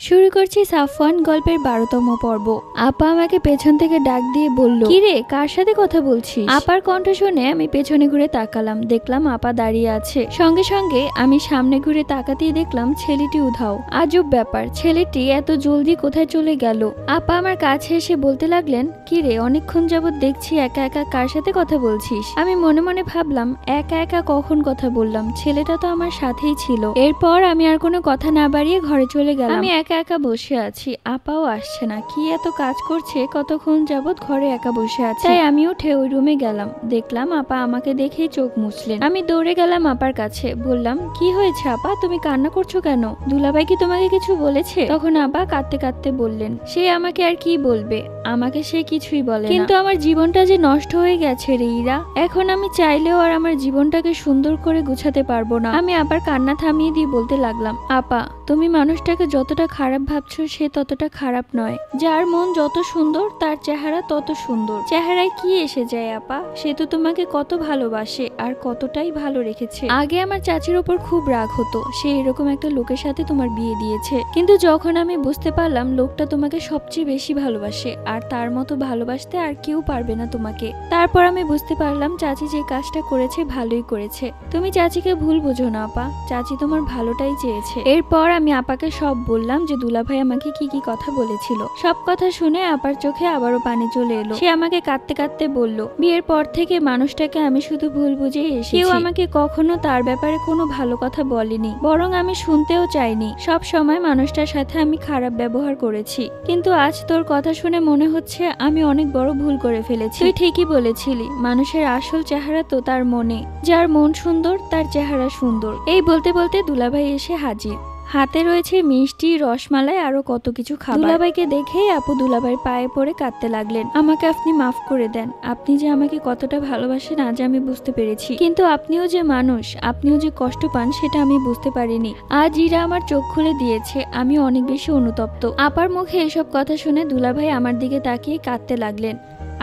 শুরু করছি সাফওয়ান গল্পের 12তম পর্ব। আপা আমাকে পেছন থেকে ডাক দিয়ে বলল, কিরে কার সাথে কথা বলছিস? আপার কণ্ঠ শুনে আমি পেছনে ঘুরে তাকালাম, দেখলাম আপা দাঁড়িয়ে আছে। সঙ্গে সঙ্গে আমি সামনে ঘুরে তাকাতেই দেখলাম ছেলেটি উধাও। আজব ব্যাপার, ছেলেটি এত জলদি কোথায় চলে গেল? আপা আমার কাছে এসে বলতে লাগলেন, কিরে অনেকক্ষণ যাবত দেখছি একা একা কার সাথে কথা বলছিস? আমি মনে মনে ভাবলাম, একা একা কখন কথা বললাম? ছেলেটা তো আমার সাথেই ছিল। এরপর আমি আর কোনো কথা না বাড়িয়ে ঘরে চলে গেলাম। আমি একা একা বসে আছি, আপাও আসছে না। কি এত কাজ করছে, কতক্ষণ যাবত ঘরে একা বসে আছে। তাই আমি উঠে ওই রুমে গেলাম, দেখলাম আপা আমাকে দেখেই চোখ মুছলেন। আমি দৌড়ে গেলাম আপার কাছে, বললাম, কি হয়েছে আপা, তুমি কান্না করছো কেন? দুলাভাই কি তোমাকে কিছু বলেছে? তখন আপা কাঁদতে কাঁদতে বললেন, সে আমাকে আর কি বলবে, আমাকে সে কিছুই বলে না, কিন্তু আমার জীবনটা যে নষ্ট হয়ে গেছে রে ইরা। এখন আমি চাইলেও আর আমার জীবনটাকে সুন্দর করে গুছাতে পারবো না। আমি আবার কান্না থামিয়ে দিয়ে বলতে লাগলাম, আপা তুমি মানুষটাকে যতটা খারাপ ভাবছো সে ততটা খারাপ নয়। যার মন যত সুন্দর তার চেহারা তত সুন্দর। চেহারায় কি এসে যায় আপা, সে তো তোমাকে কত ভালোবাসে আর কতটাই ভালো রেখেছে। আগে আমার চাচির ওপর খুব রাগ হতো, সে এরকম একটা লোকের সাথে তোমার বিয়ে দিয়েছে, কিন্তু যখন আমি বুঝতে পারলাম লোকটা তোমাকে সবচেয়ে বেশি ভালোবাসে আর তার মতো ভালোবাসতে আর কেউ পারবে না তোমাকে, তারপর আমি বুঝতে পারলাম চাচি যে কাজটা করেছে ভালোই করেছে। তুমি চাচিকে ভুল বোঝো না আপা, চাচি তোমার ভালোটাই চেয়েছে। এরপর আমি আপাকে সব বললাম যে দুলাভাই আমাকে কি কি কথা বলেছিল। সব কথা শুনে আপার চোখে আবারও পানি চলে এলো। সে আমাকে কাঁদতে কাঁদতে বলল, বিয়ের পর থেকে মানুষটাকে আমি শুধু ভুল বুঝেই এসেছি। কেউ আমাকে কখনো তার ব্যাপারে কোনো ভালো কথা বলেনি, বরং আমি শুনতেও চাইনি। সব সময় মানুষটার সাথে আমি খারাপ ব্যবহার করেছি, কিন্তু আজ তোর কথা শুনে মনে হচ্ছে আমি অনেক বড় ভুল করে ফেলেছি। তুই ঠিকই বলেছিলি, মানুষের আসল চেহারা তো তার মনে। যার মন সুন্দর তার চেহারা সুন্দর। এই বলতে বলতে দুলাভাই এসে হাজির, হাতে রয়েছে মিষ্টি, রসমালাই, আরো কত কিছু খাবার। দুলাভাইকে দেখেই আপু দুলাভাইয়ের পায়ে পড়ে কাঁদতে লাগলেন, আমাকে আপনি মাফ করে দেন, আপনি যে আমাকে কতটা ভালোবাসেন আজ আমি বুঝতে পেরেছি, কিন্তু আপনিও যে মানুষ, আপনিও যে কষ্ট পান সেটা আমি বুঝতে পারিনি। আজ ইরা আমার চোখ খুলে দিয়েছে, আমি অনেক বেশি অনুতপ্ত। আপার মুখে এসব কথা শুনে দুলাভাই আমার দিকে তাকিয়ে কাঁদতে লাগলেন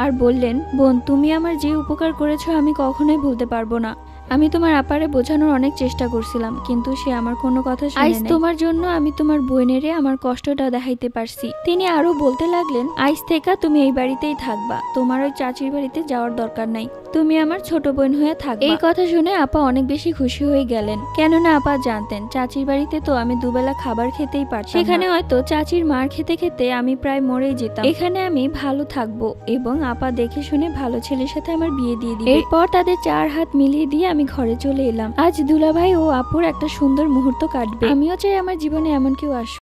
আর বললেন, বোন তুমি আমার যে উপকার করেছো আমি কখনোই ভুলতে পারবো না। আমি তোমার আপারে বোঝানোর অনেক চেষ্টা করছিলাম, কিন্তু সে আমার কোনো কথা শুনে নাই। আজ তোমার জন্য আমি তোমার বোনেরে আমার কষ্টটা দেখাইতে পারছি। তিনি আরো বলতে লাগলেন, আজ থেকে তুমি এই বাড়িতেই থাকবা, তোমার ওই চাচির বাড়িতে যাওয়ার দরকার নাই, তুমি আমার ছোট বোন হয়ে থাকবা। এই কথা শুনে আপা অনেক বেশি খুশি হয়ে গেলেন, কেননা আপা জানতেন চাচির বাড়িতে তো আমি দুবেলা খাবার খেতেই পারতাম। সেখানে হয়তো চাচির মার খেতে খেতে আমি প্রায় মরেই যেতাম। এখানে আমি ভালো থাকবো এবং আপা দেখে শুনে ভালো ছেলের সাথে আমার বিয়ে দিয়ে দিবে। এরপর তাদের 4 হাত মিলিয়ে দিয়ে আমি ঘরে চলে এলাম। আজ দুলাভাই ও আপুর একটা সুন্দর মুহূর্ত কাটবে। আমিও চাই আমার জীবনে এমন কেউ আসুক।